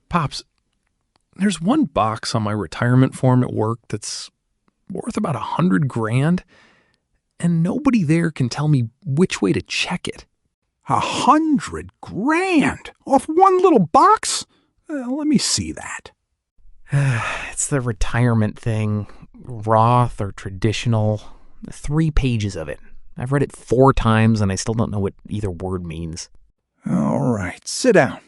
Pops, there's one box on my retirement form at work that's worth about $100,000, and nobody there can tell me which way to check it. $100,000 off one little box? Let me see that. It's the retirement thing, Roth or traditional. 3 pages of it. I've read it 4 times and I still don't know what either word means. All right, sit down.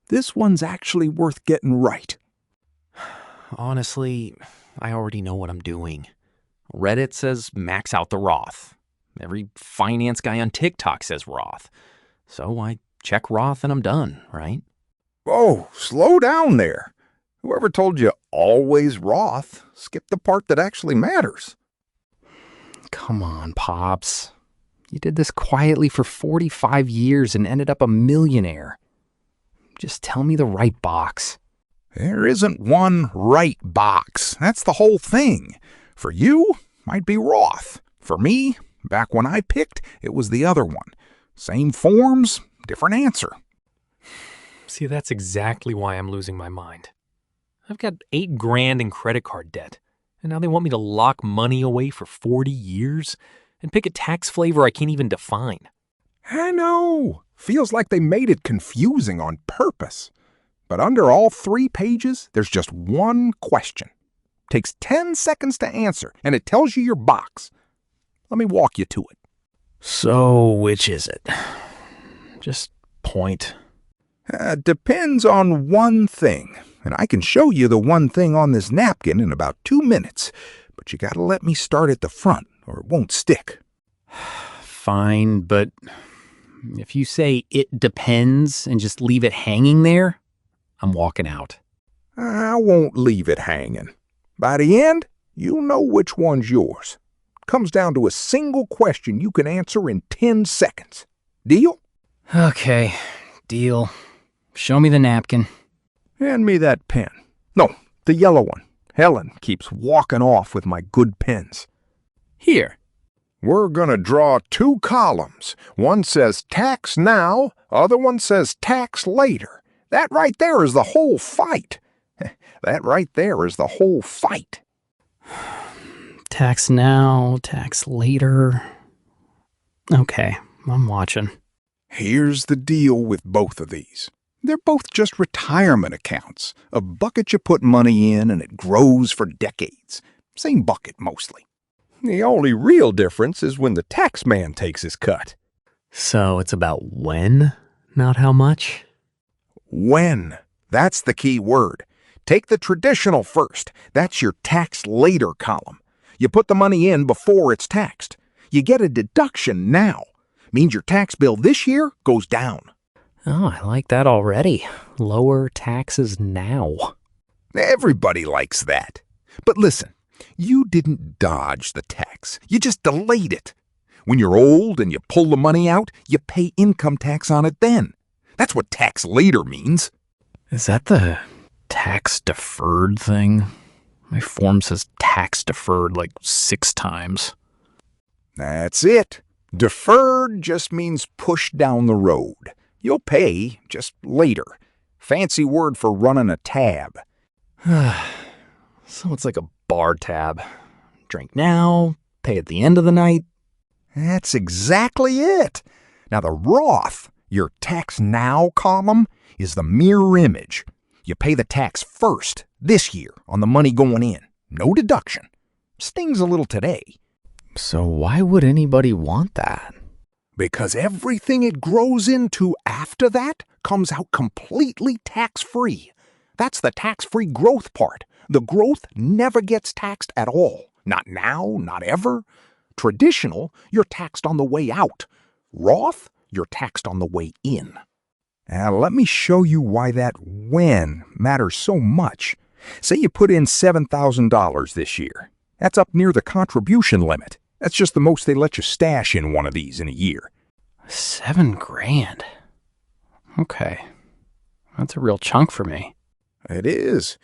This one's actually worth getting right. Honestly, I already know what I'm doing. Reddit says max out the Roth. Every finance guy on TikTok says Roth. So I check Roth and I'm done, right? Oh, slow down there. Whoever told you always Roth, skip the part that actually matters. Come on, Pops. You did this quietly for 45 years and ended up a millionaire. Just tell me the right box. There isn't one right box. That's the whole thing. For you, might be Roth. For me, back when I picked, it was the other one. Same forms, different answer. See, that's exactly why I'm losing my mind. I've got $8,000 in credit card debt, and now they want me to lock money away for 40 years and pick a tax flavor I can't even define. I know. Feels like they made it confusing on purpose. But under all 3 pages, there's just one question. Takes 10 seconds to answer, and it tells you your box. Let me walk you to it. So, which is it? Just point. Depends on one thing, and I can show you the one thing on this napkin in about 2 minutes, but you gotta let me start at the front, or it won't stick. Fine, but if you say it depends and just leave it hanging there, I'm walking out. I won't leave it hanging. By the end, you'll know which one's yours. Comes down to a single question you can answer in 10 seconds. Deal? Okay, deal. Show me the napkin. Hand me that pen. No, the yellow one. Helen keeps walking off with my good pens. Here. We're gonna draw 2 columns. One says tax now, other one says tax later. That right there is the whole fight. That right there is the whole fight. Tax now, tax later. Okay, I'm watching. Here's the deal with both of these. They're both just retirement accounts. A bucket you put money in and it grows for decades. Same bucket mostly. The only real difference is when the tax man takes his cut. So it's about when, not how much? When. That's the key word. Take the traditional first. That's your tax later column. You put the money in before it's taxed. You get a deduction now. Means your tax bill this year goes down. Oh, I like that already. Lower taxes now. Everybody likes that. But listen, you didn't dodge the tax. You just delayed it. When you're old and you pull the money out, you pay income tax on it then. That's what tax later means. Is that the tax-deferred thing? My form says tax-deferred like 6 times. That's it. Deferred just means pushed down the road. You'll pay, just later. Fancy word for running a tab. So it's like a bar tab. Drink now, pay at the end of the night. That's exactly it. Now the Roth, your tax now column, is the mirror image. You pay the tax first, this year, on the money going in. No deduction. Stings a little today. So why would anybody want that? Because everything it grows into after that comes out completely tax-free. That's the tax-free growth part. The growth never gets taxed at all. Not now, not ever. Traditional, you're taxed on the way out. Roth, you're taxed on the way in. Now, let me show you why that when matters so much. Say you put in $7,000 this year. That's up near the contribution limit. That's just the most they let you stash in one of these in a year. $7,000. Okay. That's a real chunk for me. It is.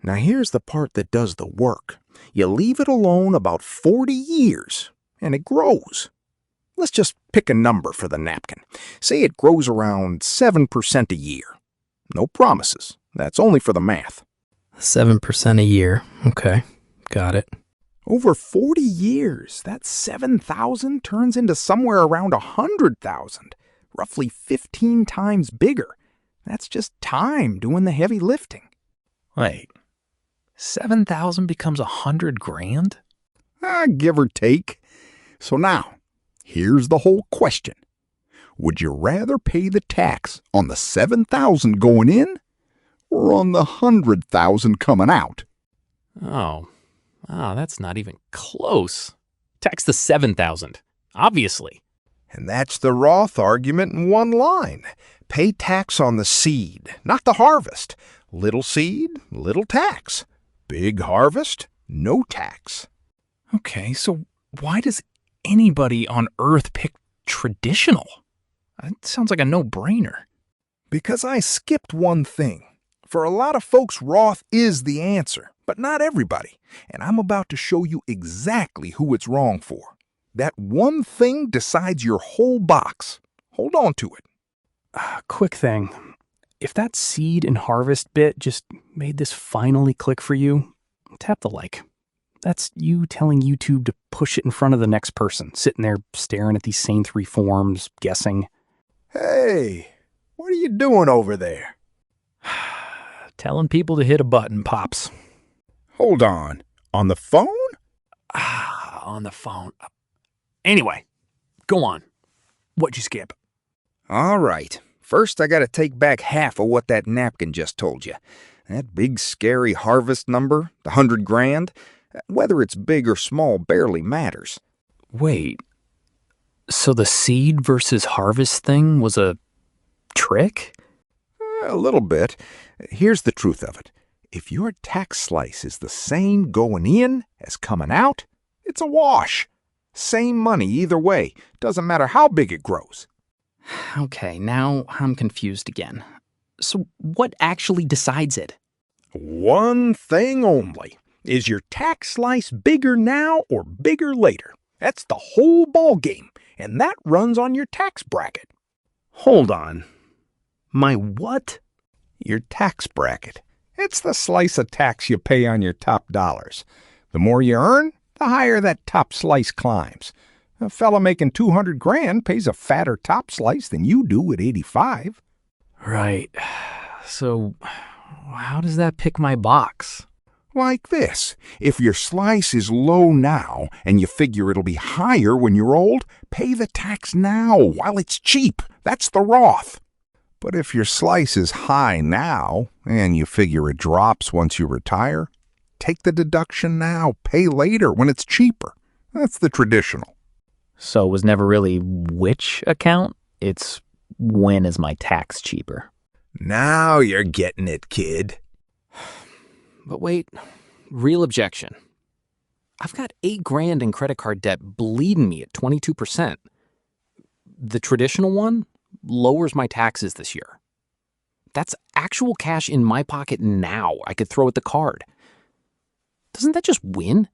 Now here's the part that does the work. You leave it alone about 40 years, and it grows. Let's just pick a number for the napkin. Say it grows around 7% a year. No promises. That's only for the math. 7% a year. Okay, got it. Over 40 years, that 7,000 turns into somewhere around 100,000, roughly 15 times bigger. That's just time doing the heavy lifting. Wait, 7,000 becomes 100 grand? Give or take. So now, here's the whole question. Would you rather pay the tax on the 7,000 going in or on the 100,000 coming out? Oh, that's not even close. Tax the 7,000, obviously. And that's the Roth argument in one line. Pay tax on the seed, not the harvest. Little seed, little tax. Big harvest, no tax. Okay, so why does anybody on Earth pick traditional? That sounds like a no-brainer. Because I skipped one thing. For a lot of folks, Roth is the answer, but not everybody. And I'm about to show you exactly who it's wrong for. That one thing decides your whole box. Hold on to it. Quick thing. If that seed and harvest bit just made this finally click for you, tap the like. That's you telling YouTube to push it in front of the next person, sitting there staring at these same three forms, guessing. Hey, what are you doing over there? Telling people to hit a button, Pops. Hold on. On the phone? On the phone. Anyway, go on. What'd you skip? All right. First, I gotta take back half of what that napkin just told you. That big, scary harvest number, the 100 grand, whether it's big or small barely matters. Wait, so the seed versus harvest thing was a trick? A little bit. Here's the truth of it. If your tax slice is the same going in as coming out, it's a wash. Same money either way. Doesn't matter how big it grows. Okay, now I'm confused again. So what actually decides it? One thing only. Is your tax slice bigger now or bigger later? That's the whole ball game, and that runs on your tax bracket. Hold on. My what? Your tax bracket. It's the slice of tax you pay on your top dollars. The more you earn, the higher that top slice climbs. A fella making 200 grand pays a fatter top slice than you do at 85. Right. So, how does that pick my box? Like this. If your slice is low now and you figure it'll be higher when you're old, pay the tax now while it's cheap. That's the Roth. But if your slice is high now and you figure it drops once you retire, take the deduction now, pay later when it's cheaper. That's the traditional. So it was never really which account, it's when is my tax cheaper. Now you're getting it, kid. But wait, real objection. I've got $8 grand in credit card debt bleeding me at 22%. The traditional one lowers my taxes this year. That's actual cash in my pocket now I could throw at the card. Doesn't that just win?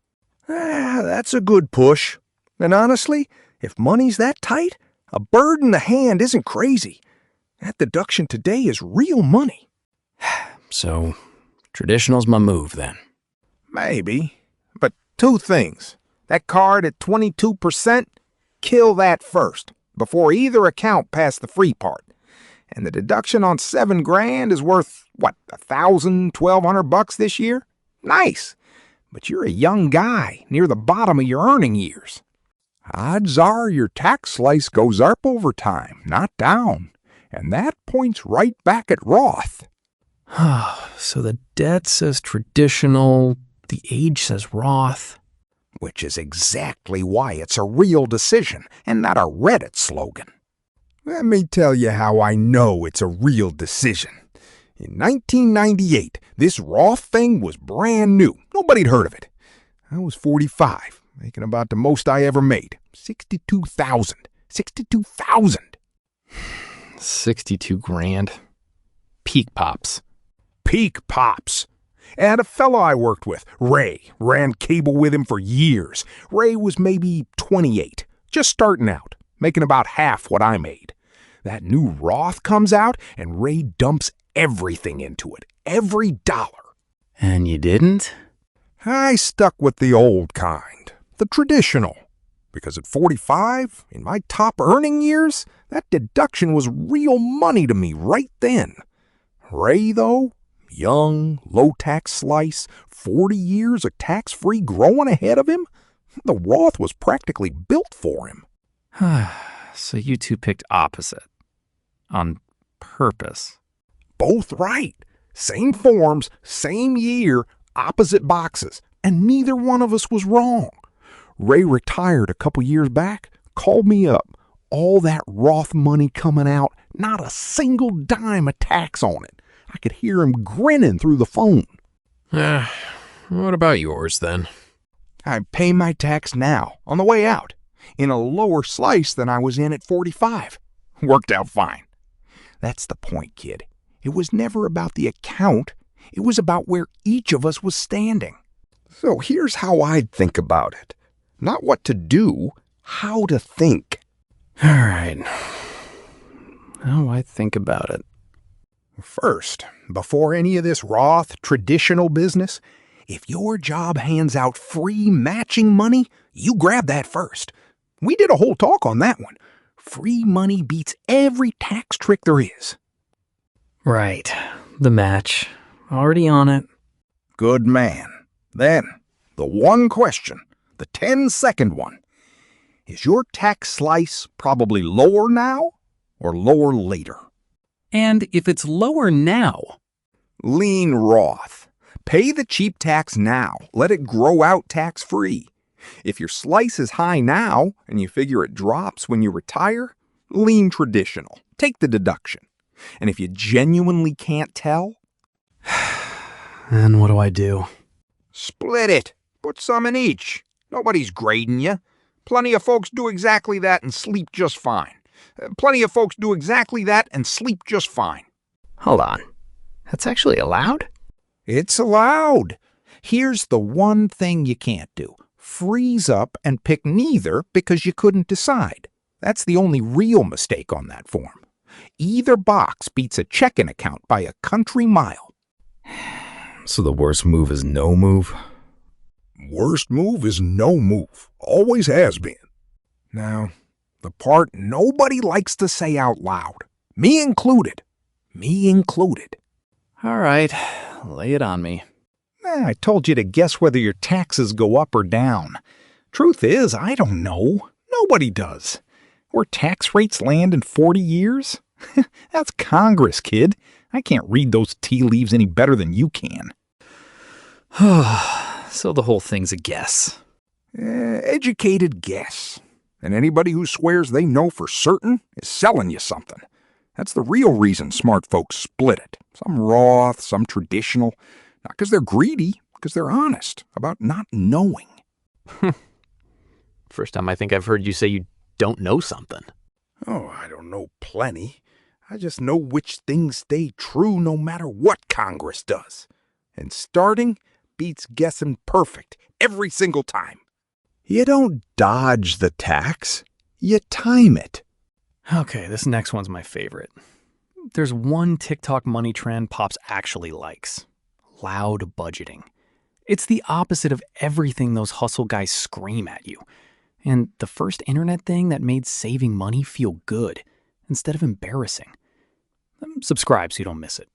That's a good push. And honestly, if money's that tight, a bird in the hand isn't crazy. That deduction today is real money. So, traditional's my move then. Maybe. But two things. That card at 22%, kill that first, before either account passed the free part. And the deduction on 7 grand is worth, what, $1,000, $1,200 this year? Nice. But you're a young guy, near the bottom of your earning years. Odds are your tax slice goes up over time, not down. And that points right back at Roth. So the debt says traditional, the age says Roth. Which is exactly why it's a real decision and not a Reddit slogan. Let me tell you how I know it's a real decision. In 1998, this Roth thing was brand new. Nobody'd heard of it. I was 45, making about the most I ever made. $62,000. $62,000. 62 grand. Peak pops. Peak pops. And a fellow I worked with, Ray, ran cable with him for years. Ray was maybe 28, just starting out, making about half what I made. That new Roth comes out, and Ray dumps everything into it, every dollar. And you didn't? I stuck with the old kind, the traditional. Because at 45, in my top earning years, that deduction was real money to me right then. Ray, though, young, low-tax slice, 40 years of tax-free growing ahead of him, the Roth was practically built for him. So you two picked opposite. On purpose. Both right. Same forms, same year, opposite boxes, and neither one of us was wrong. Ray retired a couple years back, called me up. All that Roth money coming out, not a single dime of tax on it. I could hear him grinning through the phone. What about yours, then? I pay my tax now, on the way out, in a lower slice than I was in at 45. Worked out fine. That's the point, kid. It was never about the account. It was about where each of us was standing. So here's how I'd think about it. Not what to do, how to think. All right. How do I think about it? First, before any of this Roth-Traditional business, if your job hands out free matching money, you grab that first. We did a whole talk on that one. Free money beats every tax trick there is. Right. The match. Already on it. Good man. Then, the one question, the 10-second one. Is your tax slice probably lower now or lower later? And if it's lower now, Lean Roth. Pay the cheap tax now. Let it grow out tax-free. If your slice is high now and you figure it drops when you retire, lean traditional. Take the deduction. And if you genuinely can't tell, then what do I do? split it. Put some in each. Nobody's grading you. Plenty of folks do exactly that and sleep just fine. Plenty of folks do exactly that and sleep just fine. Hold on. That's actually allowed? It's allowed. Here's the one thing you can't do. Freeze up and pick neither because you couldn't decide. That's the only real mistake on that form. Either box beats a checking account by a country mile. So the worst move is no move? Worst move is no move. Always has been. Now, the part nobody likes to say out loud. Me included. Me included. All right. Lay it on me. I told you to guess whether your taxes go up or down. Truth is, I don't know. Nobody does. Where tax rates land in 40 years? That's Congress, kid. I can't read those tea leaves any better than you can. So the whole thing's a guess. Educated guess. And anybody who swears they know for certain is selling you something. That's the real reason smart folks split it. Some Roth, some traditional. Not because they're greedy, because they're honest about not knowing. First time I think I've heard you say you don't know something. Oh, I don't know plenty. I just know which things stay true no matter what Congress does. And starting beats guessing perfect every single time. You don't dodge the tax, you time it. Okay, this next one's my favorite. There's one TikTok money trend Pops actually likes. Loud budgeting. It's the opposite of everything those hustle guys scream at you. And the first internet thing that made saving money feel good instead of embarrassing. Subscribe so you don't miss it.